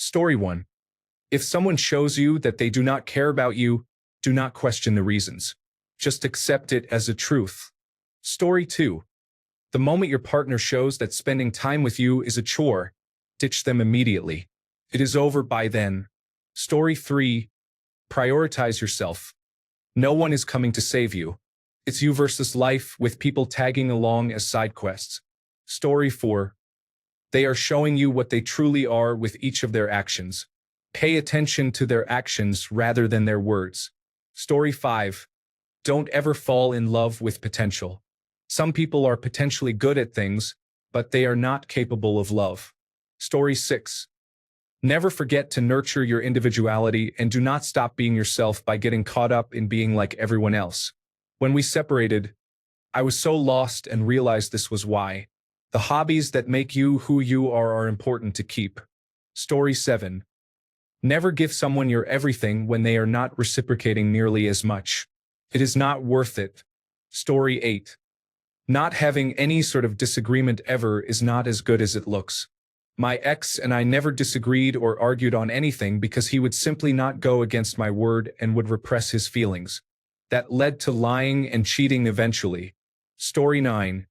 Story 1. If someone shows you that they do not care about you, do not question the reasons. Just accept it as a truth. Story 2. The moment your partner shows that spending time with you is a chore, ditch them immediately. It is over by then. Story 3. Prioritize yourself. No one is coming to save you. It's you versus life, with people tagging along as side quests. Story 4. They are showing you what they truly are with each of their actions. Pay attention to their actions rather than their words. Story 5. Don't ever fall in love with potential. Some people are potentially good at things, but they are not capable of love. Story 6. Never forget to nurture your individuality and do not stop being yourself by getting caught up in being like everyone else. When we separated, I was so lost and realized this was why. The hobbies that make you who you are important to keep. Story 7. Never give someone your everything when they are not reciprocating nearly as much. It is not worth it. Story 8. Not having any sort of disagreement ever is not as good as it looks. My ex and I never disagreed or argued on anything because he would simply not go against my word and would repress his feelings. That led to lying and cheating eventually. Story 9.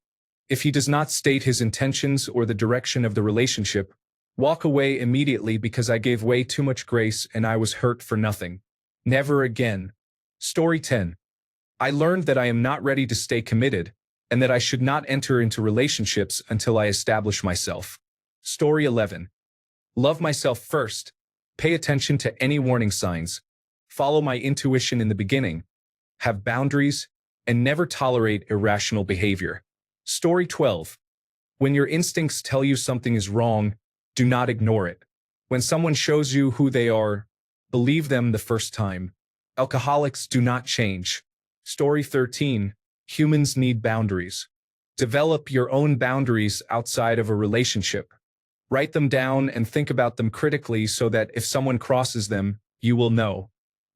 If he does not state his intentions or the direction of the relationship, walk away immediately because I gave way too much grace and I was hurt for nothing. Never again. Story 10. I learned that I am not ready to stay committed and that I should not enter into relationships until I establish myself. Story 11. Love myself first. Pay attention to any warning signs. Follow my intuition in the beginning. Have boundaries and never tolerate irrational behavior. Story 12. When your instincts tell you something is wrong, do not ignore it. When someone shows you who they are, believe them the first time. Alcoholics do not change. Story 13. Humans need boundaries. Develop your own boundaries outside of a relationship. Write them down and think about them critically so that if someone crosses them, you will know.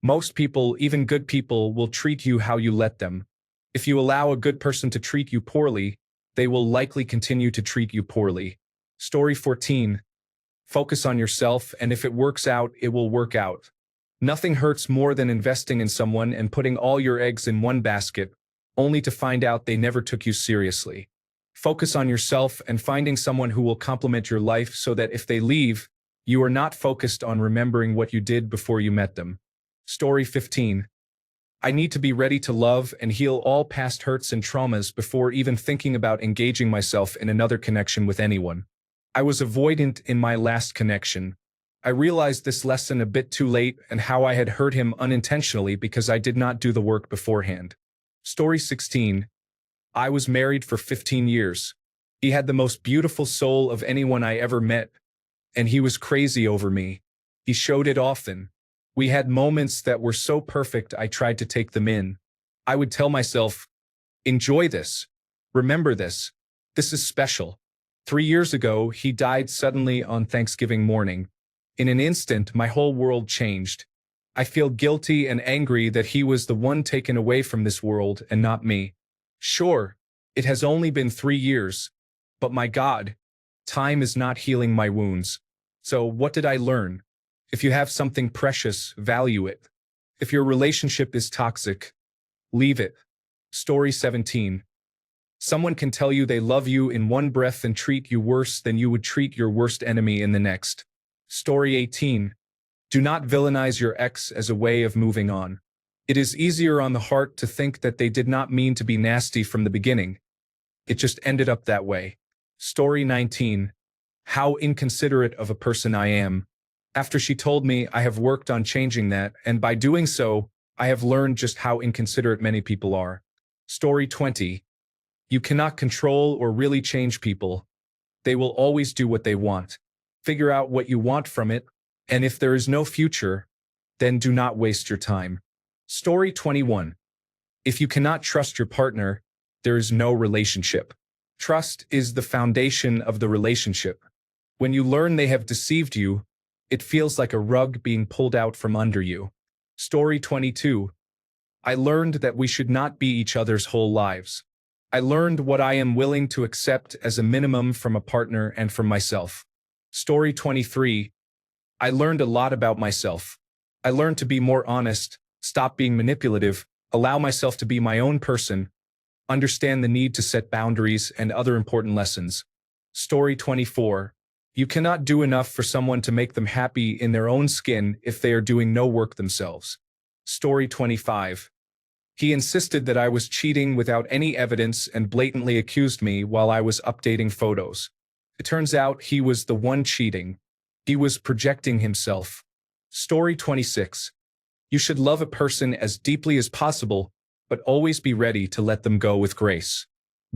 Most people, even good people, will treat you how you let them. If you allow a good person to treat you poorly, they will likely continue to treat you poorly. Story 14. Focus on yourself, and if it works out, it will work out. Nothing hurts more than investing in someone and putting all your eggs in one basket, only to find out they never took you seriously. Focus on yourself and finding someone who will complement your life so that if they leave, you are not focused on remembering what you did before you met them. Story 15. I need to be ready to love and heal all past hurts and traumas before even thinking about engaging myself in another connection with anyone. I was avoidant in my last connection. I realized this lesson a bit too late and how I had hurt him unintentionally because I did not do the work beforehand. Story 16. I was married for 15 years. He had the most beautiful soul of anyone I ever met, and he was crazy over me. He showed it often. We had moments that were so perfect I tried to take them in. I would tell myself, enjoy this. Remember this. This is special. 3 years ago, he died suddenly on Thanksgiving morning. In an instant, my whole world changed. I feel guilty and angry that he was the one taken away from this world and not me. Sure, it has only been 3 years, but my God, time is not healing my wounds. So what did I learn? If you have something precious, value it. If your relationship is toxic, leave it. Story 17. Someone can tell you they love you in one breath and treat you worse than you would treat your worst enemy in the next. Story 18. Do not villainize your ex as a way of moving on. It is easier on the heart to think that they did not mean to be nasty from the beginning. It just ended up that way. Story 19. How inconsiderate of a person I am. After she told me, I have worked on changing that, and by doing so, I have learned just how inconsiderate many people are. Story 20. You cannot control or really change people. They will always do what they want. Figure out what you want from it, and if there is no future, then do not waste your time. Story 21. If you cannot trust your partner, there is no relationship. Trust is the foundation of the relationship. When you learn they have deceived you, it feels like a rug being pulled out from under you. Story 22. I learned that we should not be each other's whole lives. I learned what I am willing to accept as a minimum from a partner and from myself. Story 23. I learned a lot about myself. I learned to be more honest, stop being manipulative, allow myself to be my own person, understand the need to set boundaries, and other important lessons. Story 24. You cannot do enough for someone to make them happy in their own skin if they are doing no work themselves. Story 25. He insisted that I was cheating without any evidence and blatantly accused me while I was updating photos. It turns out he was the one cheating. He was projecting himself. Story 26. You should love a person as deeply as possible, but always be ready to let them go with grace.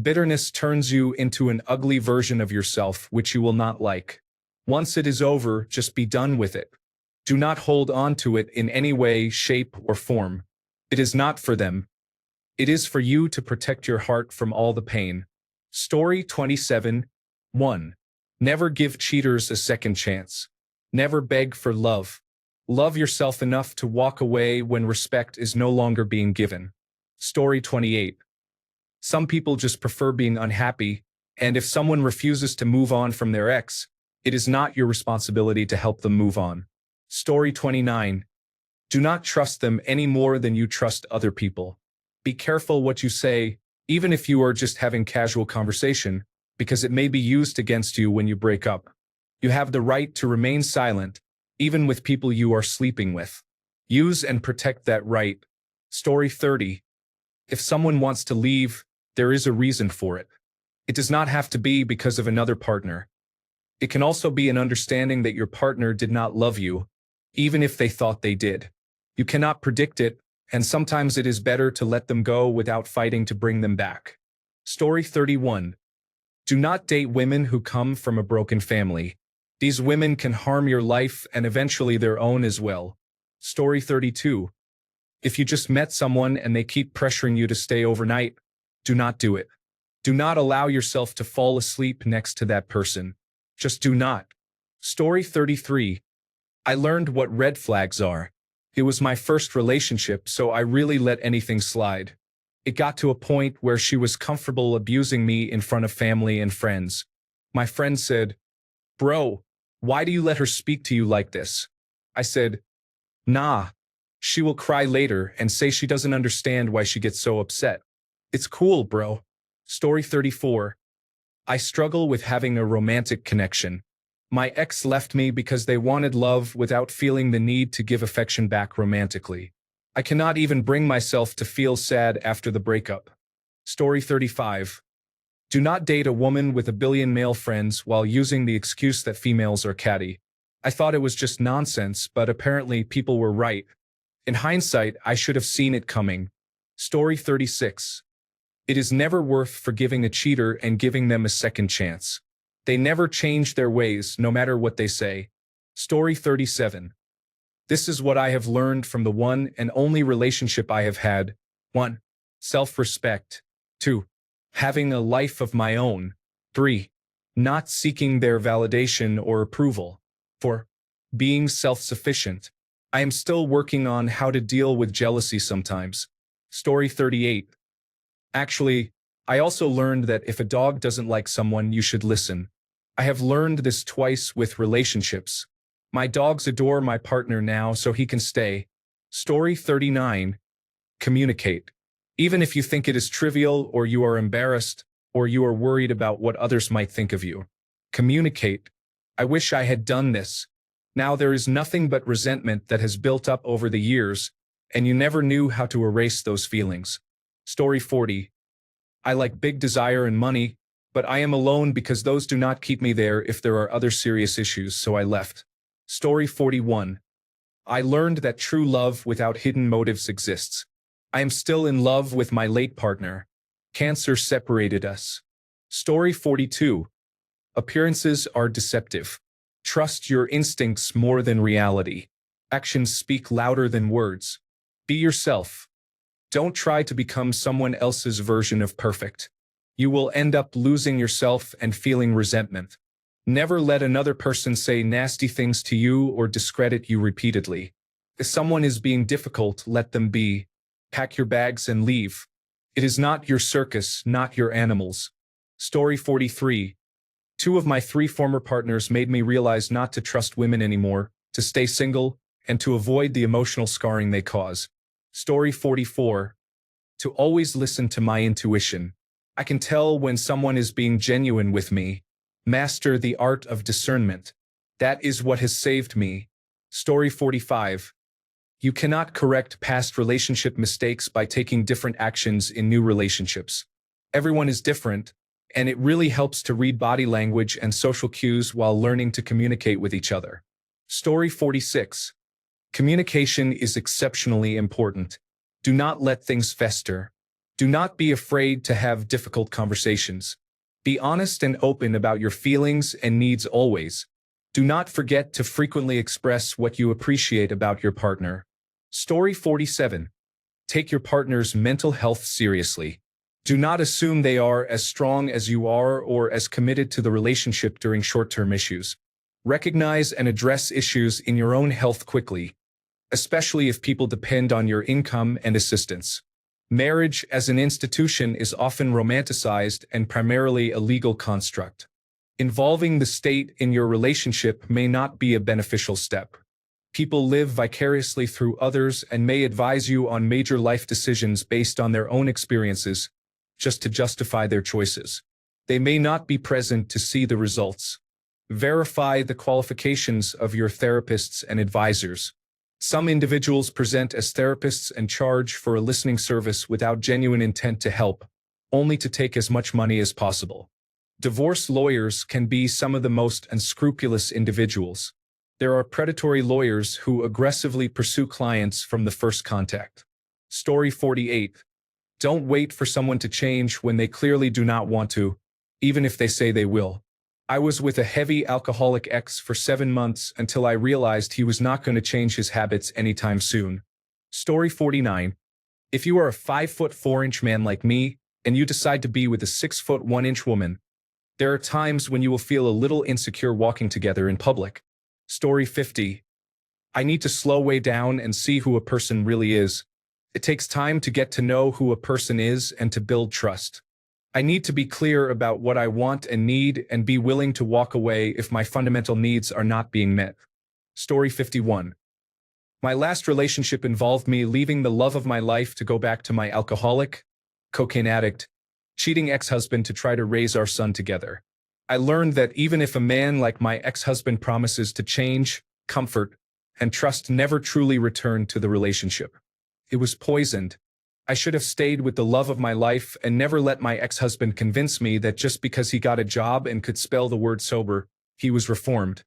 Bitterness turns you into an ugly version of yourself which you will not like. Once it is over, just be done with it. Do not hold on to it in any way, shape, or form. It is not for them. It is for you to protect your heart from all the pain. Story 27. 1. Never give cheaters a second chance. Never beg for love. Love yourself enough to walk away when respect is no longer being given. Story 28. Some people just prefer being unhappy, and if someone refuses to move on from their ex, it is not your responsibility to help them move on. Story 29. Do not trust them any more than you trust other people. Be careful what you say, even if you are just having casual conversation, because it may be used against you when you break up. You have the right to remain silent, even with people you are sleeping with. Use and protect that right. Story 30. If someone wants to leave, there is a reason for it. It does not have to be because of another partner. It can also be an understanding that your partner did not love you, even if they thought they did. You cannot predict it, and sometimes it is better to let them go without fighting to bring them back. Story 31. Do not date women who come from a broken family. These women can harm your life and eventually their own as well. Story 32. If you just met someone and they keep pressuring you to stay overnight, do not do it. Do not allow yourself to fall asleep next to that person. Just do not. Story 33. I learned what red flags are. It was my first relationship, so I really let anything slide. It got to a point where she was comfortable abusing me in front of family and friends. My friend said, "Bro, why do you let her speak to you like this?" I said, "Nah. She will cry later and say she doesn't understand why she gets so upset. It's cool, bro." Story 34. I struggle with having a romantic connection. My ex left me because they wanted love without feeling the need to give affection back romantically. I cannot even bring myself to feel sad after the breakup. Story 35. Do not date a woman with a billion male friends while using the excuse that females are catty. I thought it was just nonsense, but apparently people were right. In hindsight, I should have seen it coming. Story 36. It is never worth forgiving a cheater and giving them a second chance. They never change their ways, no matter what they say. Story 37. This is what I have learned from the one and only relationship I have had. 1. Self-respect. 2. Having a life of my own. 3. Not seeking their validation or approval. 4. Being self-sufficient. I am still working on how to deal with jealousy sometimes. Story 38. Actually, I also learned that if a dog doesn't like someone, you should listen. I have learned this twice with relationships. My dogs adore my partner now, so he can stay. Story 39. Communicate. Even if you think it is trivial, or you are embarrassed, or you are worried about what others might think of you. Communicate. I wish I had done this. Now there is nothing but resentment that has built up over the years, and you never knew how to erase those feelings. Story 40. I like big desire and money, but I am alone because those do not keep me there if there are other serious issues, so I left. Story 41. I learned that true love without hidden motives exists. I am still in love with my late partner. Cancer separated us. Story 42. Appearances are deceptive. Trust your instincts more than reality. Actions speak louder than words. Be yourself. Don't try to become someone else's version of perfect. You will end up losing yourself and feeling resentment. Never let another person say nasty things to you or discredit you repeatedly. If someone is being difficult, let them be. Pack your bags and leave. It is not your circus, not your animals. Story 43. 2 of my 3 former partners made me realize not to trust women anymore. to stay single, and to avoid the emotional scarring they cause. Story 44. To always listen to my intuition. I can tell when someone is being genuine with me. Master the art of discernment. That is what has saved me. Story 45. You cannot correct past relationship mistakes by taking different actions in new relationships. Everyone is different, and it really helps to read body language and social cues while learning to communicate with each other. Story 46. Communication is exceptionally important. Do not let things fester. Do not be afraid to have difficult conversations. Be honest and open about your feelings and needs always. Do not forget to frequently express what you appreciate about your partner. Story 47. Take your partner's mental health seriously. Do not assume they are as strong as you are or as committed to the relationship during short-term issues. Recognize and address issues in your own health quickly, especially if people depend on your income and assistance. Marriage as an institution is often romanticized and primarily a legal construct. Involving the state in your relationship may not be a beneficial step. People live vicariously through others and may advise you on major life decisions based on their own experiences, just to justify their choices. They may not be present to see the results. Verify the qualifications of your therapists and advisors. Some individuals present as therapists and charge for a listening service without genuine intent to help, only to take as much money as possible. Divorce lawyers can be some of the most unscrupulous individuals. There are predatory lawyers who aggressively pursue clients from the first contact. Story 48. Don't wait for someone to change when they clearly do not want to, even if they say they will. I was with a heavy alcoholic ex for 7 months until I realized he was not going to change his habits anytime soon. Story 49. If you are a 5'4" man like me, and you decide to be with a 6'1" woman, there are times when you will feel a little insecure walking together in public. Story 50. I need to slow way down and see who a person really is. It takes time to get to know who a person is and to build trust. I need to be clear about what I want and need and be willing to walk away if my fundamental needs are not being met. Story 51. My last relationship involved me leaving the love of my life to go back to my alcoholic, cocaine addict, cheating ex-husband to try to raise our son together. I learned that even if a man like my ex-husband promises to change, comfort, and trust never truly return to the relationship. It was poisoned. I should have stayed with the love of my life and never let my ex-husband convince me that just because he got a job and could spell the word sober, he was reformed.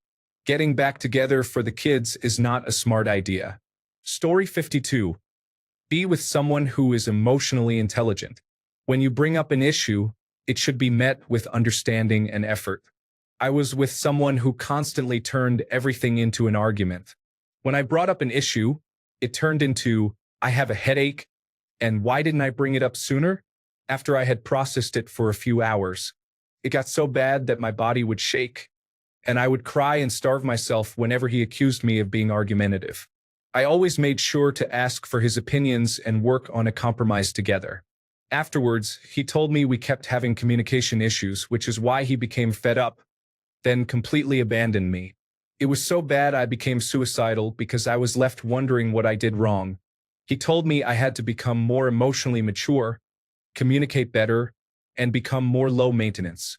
Getting back together for the kids is not a smart idea. Story 52. Be with someone who is emotionally intelligent. When you bring up an issue, it should be met with understanding and effort. I was with someone who constantly turned everything into an argument. When I brought up an issue, it turned into, I have a headache, and why didn't I bring it up sooner? After I had processed it for a few hours. It got so bad that my body would shake, and I would cry and starve myself whenever he accused me of being argumentative. I always made sure to ask for his opinions and work on a compromise together. Afterwards, he told me we kept having communication issues, which is why he became fed up, then completely abandoned me. It was so bad I became suicidal because I was left wondering what I did wrong. He told me I had to become more emotionally mature, communicate better, and become more low maintenance.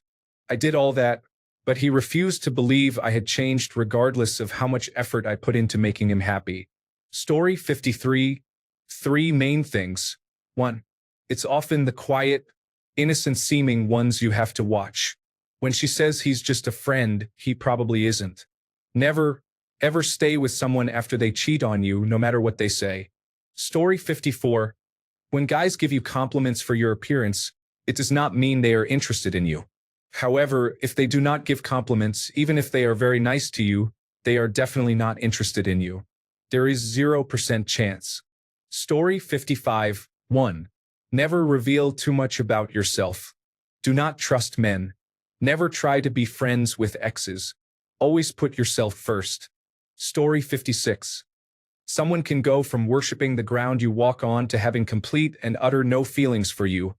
I did all that, but he refused to believe I had changed regardless of how much effort I put into making him happy. Story 53. 3 main things. 1. It's often the quiet, innocent-seeming ones you have to watch. When she says he's just a friend, he probably isn't. Never, ever stay with someone after they cheat on you, no matter what they say. Story 54. When guys give you compliments for your appearance, it does not mean they are interested in you. However, if they do not give compliments, even if they are very nice to you, they are definitely not interested in you. There is 0% chance. Story 55. 1. Never reveal too much about yourself. Do not trust men. Never try to be friends with exes. Always put yourself first. Story 56. Someone can go from worshiping the ground you walk on to having complete and utter no feelings for you,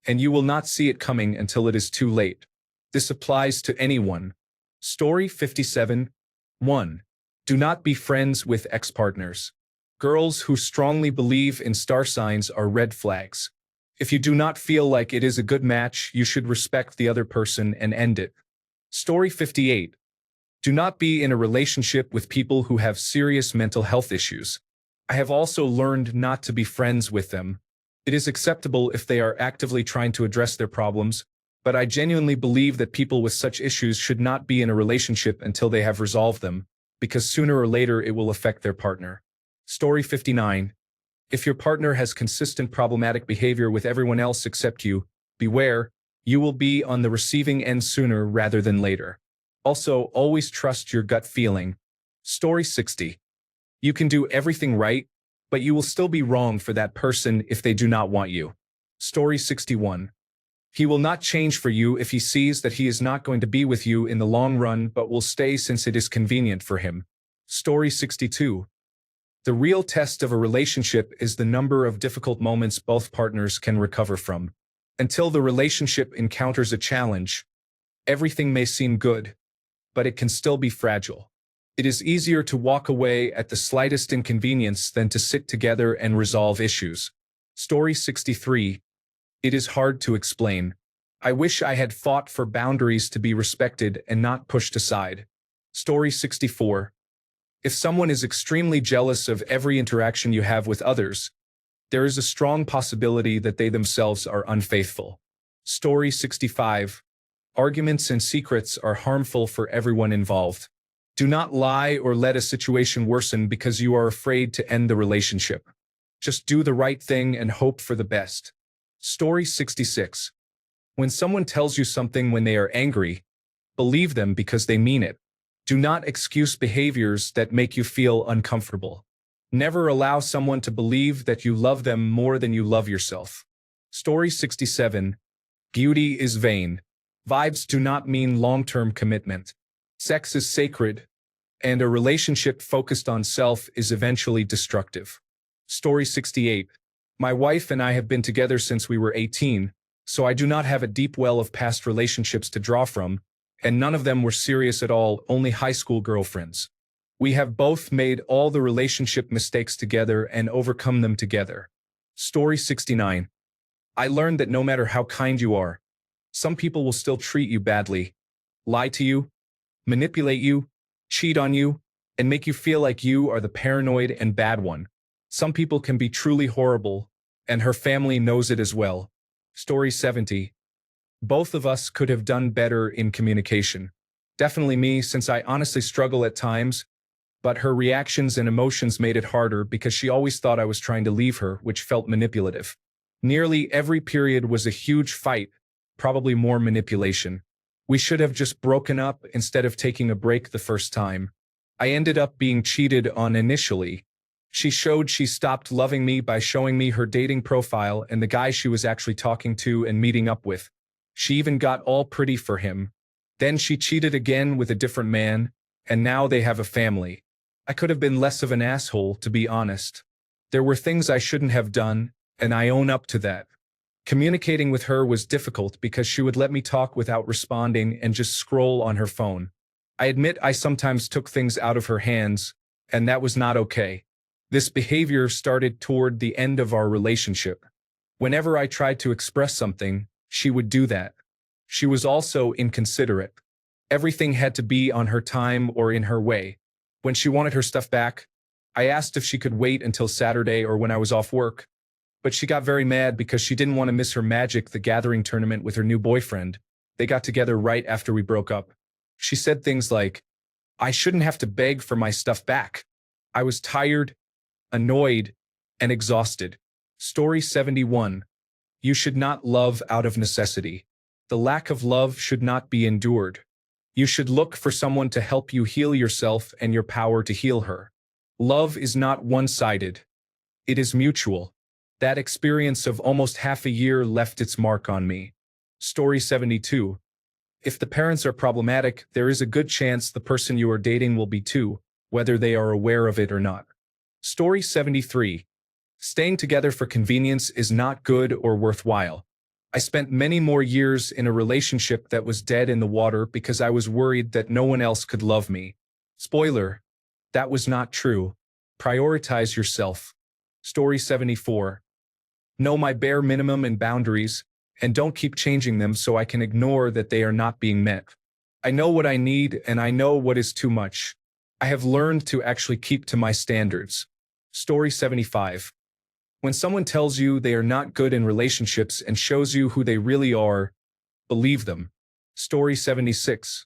and you will not see it coming until it is too late. This applies to anyone. Story 57. 1. Do not be friends with ex-partners. Girls who strongly believe in star signs are red flags. If you do not feel like it is a good match, you should respect the other person and end it. Story 58. Do not be in a relationship with people who have serious mental health issues. I have also learned not to be friends with them. It is acceptable if they are actively trying to address their problems, but I genuinely believe that people with such issues should not be in a relationship until they have resolved them, because sooner or later it will affect their partner. Story 59. If your partner has consistent problematic behavior with everyone else except you, beware, you will be on the receiving end sooner rather than later. Also, always trust your gut feeling. Story 60. You can do everything right, but you will still be wrong for that person if they do not want you. Story 61. He will not change for you if he sees that he is not going to be with you in the long run but will stay since it is convenient for him. Story 62. The real test of a relationship is the number of difficult moments both partners can recover from. Until the relationship encounters a challenge, everything may seem good, but it can still be fragile. It is easier to walk away at the slightest inconvenience than to sit together and resolve issues. Story 63. It is hard to explain. I wish I had fought for boundaries to be respected and not pushed aside. Story 64. If someone is extremely jealous of every interaction you have with others, there is a strong possibility that they themselves are unfaithful. Story 65. Arguments and secrets are harmful for everyone involved. Do not lie or let a situation worsen because you are afraid to end the relationship. Just do the right thing and hope for the best. Story 66. When someone tells you something when they are angry, believe them because they mean it. Do not excuse behaviors that make you feel uncomfortable. Never allow someone to believe that you love them more than you love yourself. Story 67. Beauty is vain. Vibes do not mean long-term commitment. Sex is sacred, and a relationship focused on self is eventually destructive. Story 68. My wife and I have been together since we were 18, so I do not have a deep well of past relationships to draw from, and none of them were serious at all, only high school girlfriends. We have both made all the relationship mistakes together and overcome them together. Story 69. I learned that no matter how kind you are, some people will still treat you badly, lie to you, manipulate you, cheat on you, and make you feel like you are the paranoid and bad one. Some people can be truly horrible, and her family knows it as well. Story 70. Both of us could have done better in communication. Definitely me, since I honestly struggle at times, but her reactions and emotions made it harder because she always thought I was trying to leave her, which felt manipulative. Nearly every period was a huge fight, probably more manipulation. We should have just broken up instead of taking a break the first time. I ended up being cheated on initially. She showed she stopped loving me by showing me her dating profile and the guy she was actually talking to and meeting up with. She even got all pretty for him. Then she cheated again with a different man, and now they have a family. I could have been less of an asshole, to be honest. There were things I shouldn't have done, and I own up to that. Communicating with her was difficult because she would let me talk without responding and just scroll on her phone. I admit I sometimes took things out of her hands, and that was not okay. This behavior started toward the end of our relationship. Whenever I tried to express something, she would do that. She was also inconsiderate. Everything had to be on her time or in her way. When she wanted her stuff back, I asked if she could wait until Saturday or when I was off work. But she got very mad because she didn't want to miss her Magic the Gathering tournament with her new boyfriend. They got together right after we broke up. She said things like, I shouldn't have to beg for my stuff back. I was tired, annoyed, and exhausted. Story 71. You should not love out of necessity. The lack of love should not be endured. You should look for someone to help you heal yourself and your power to heal her. Love is not one-sided. It is mutual. That experience of almost half a year left its mark on me. Story 72. If the parents are problematic, there is a good chance the person you are dating will be too, whether they are aware of it or not. Story 73. Staying together for convenience is not good or worthwhile. I spent many more years in a relationship that was dead in the water because I was worried that no one else could love me. Spoiler: That was not true. Prioritize yourself. Story 74. Know my bare minimum and boundaries, and don't keep changing them so I can ignore that they are not being met. I know what I need and I know what is too much. I have learned to actually keep to my standards. Story 75. When someone tells you they are not good in relationships and shows you who they really are, believe them. Story 76.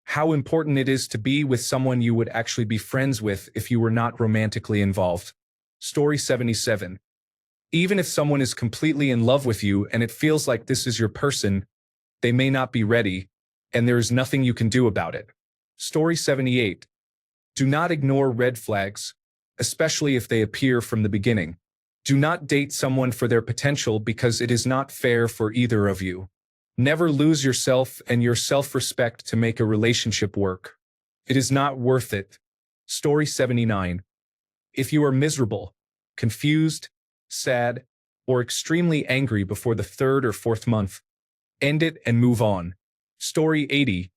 How important it is to be with someone you would actually be friends with if you were not romantically involved. Story 77. Even if someone is completely in love with you and it feels like this is your person, they may not be ready, and there is nothing you can do about it. Story 78. Do not ignore red flags, especially if they appear from the beginning. Do not date someone for their potential because it is not fair for either of you. Never lose yourself and your self-respect to make a relationship work. It is not worth it. Story 79. If you are miserable, confused, sad, or extremely angry before the third or fourth month, end it and move on. Story 80.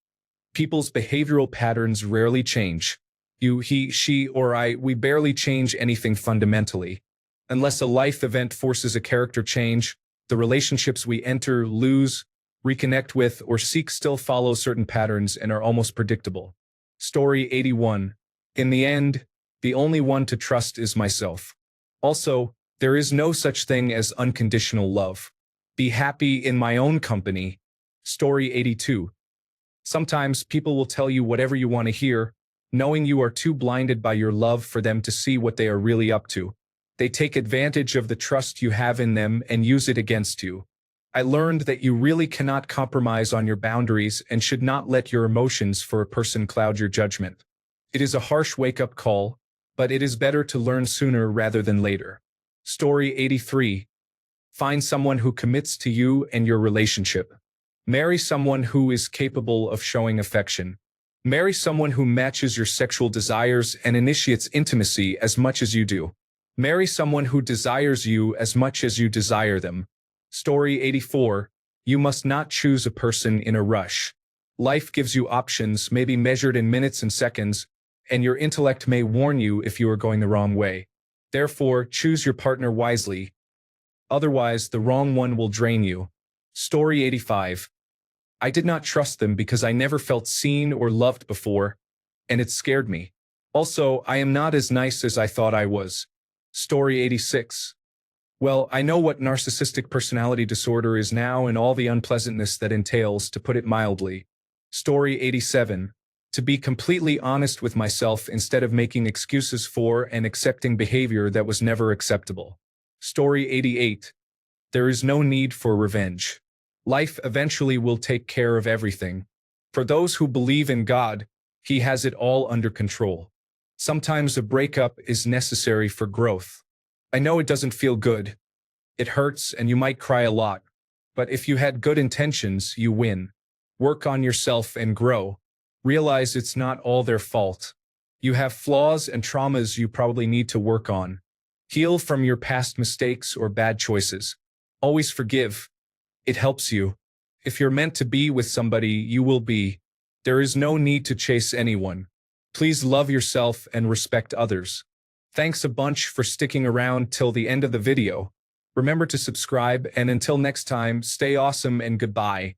People's behavioral patterns rarely change. You, he, she, or I, we barely change anything fundamentally. Unless a life event forces a character change, the relationships we enter, lose, reconnect with, or seek still follow certain patterns and are almost predictable. Story 81. In the end, the only one to trust is myself. Also, there is no such thing as unconditional love. Be happy in my own company. Story 82. Sometimes people will tell you whatever you want to hear, knowing you are too blinded by your love for them to see what they are really up to. They take advantage of the trust you have in them and use it against you. I learned that you really cannot compromise on your boundaries and should not let your emotions for a person cloud your judgment. It is a harsh wake-up call, but it is better to learn sooner rather than later. Story 83. Find someone who commits to you and your relationship. Marry someone who is capable of showing affection. Marry someone who matches your sexual desires and initiates intimacy as much as you do. Marry someone who desires you as much as you desire them. Story 84. You must not choose a person in a rush. Life gives you options, maybe measured in minutes and seconds, and your intellect may warn you if you are going the wrong way. Therefore, choose your partner wisely. Otherwise, the wrong one will drain you. Story 85. I did not trust them because I never felt seen or loved before, and it scared me. Also, I am not as nice as I thought I was. Story 86. Well, I know what narcissistic personality disorder is now and all the unpleasantness that entails, to put it mildly. Story 87. To be completely honest with myself instead of making excuses for and accepting behavior that was never acceptable. Story 88. There is no need for revenge. Life eventually will take care of everything. For those who believe in God, He has it all under control. Sometimes a breakup is necessary for growth. I know it doesn't feel good. It hurts and you might cry a lot. But if you had good intentions, you win. Work on yourself and grow. Realize it's not all their fault. You have flaws and traumas you probably need to work on. Heal from your past mistakes or bad choices. Always forgive. It helps you. If you're meant to be with somebody, you will be. There is no need to chase anyone. Please love yourself and respect others. Thanks a bunch for sticking around till the end of the video. Remember to subscribe, and until next time, stay awesome and goodbye.